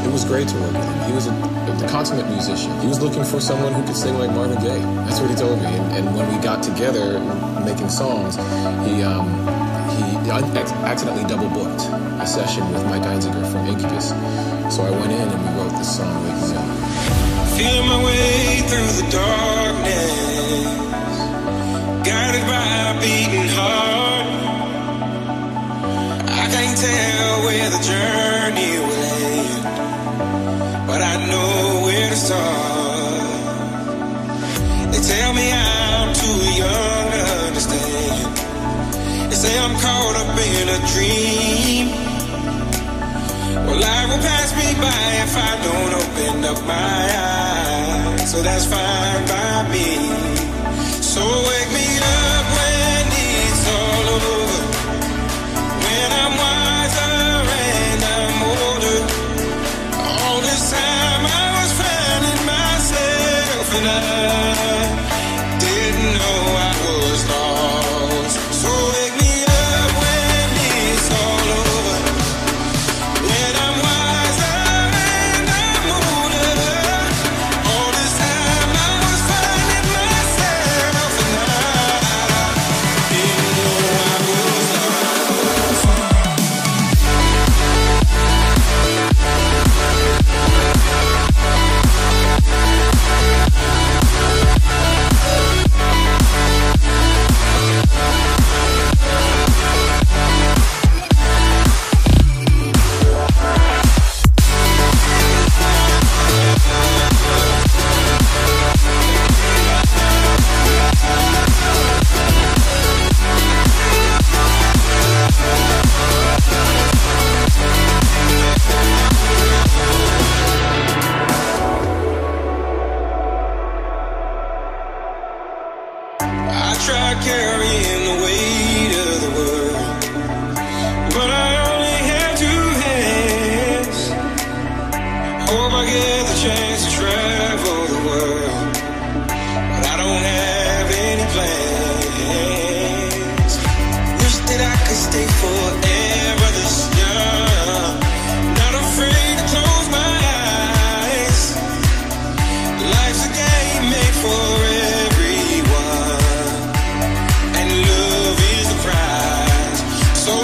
It was great to work with him. He was the consummate musician. He was looking for someone who could sing like Marvin Gaye. That's what he told me. And when we got together making songs, he accidentally double booked a session with Mike Einziger from Incubus. So I went in and we wrote this song, Waking Up. Feel my way through the darkness, guided by a beating heart. I can't tell where the journey will end, but I know where to start. They tell me I'm too young to understand. They say I'm caught up in a dream. Well, life will pass me by if I don't open up my eyes. So that's fine by me. So wake me up when it's all over, when I'm wiser and I'm older. All this time I was finding myself and I didn't know I was lost. So wake me up when it's all over, when I'm wiser and I'm older. All this time I was finding myself and I didn't know I was lost. I tried carrying the weight of the world, but I only had two hands. Hope I get the chance to travel the world, but I don't have any plans. Wish that I could stay forever this young, not afraid to close my eyes. Life's a game made for everyone, and love is the prize. So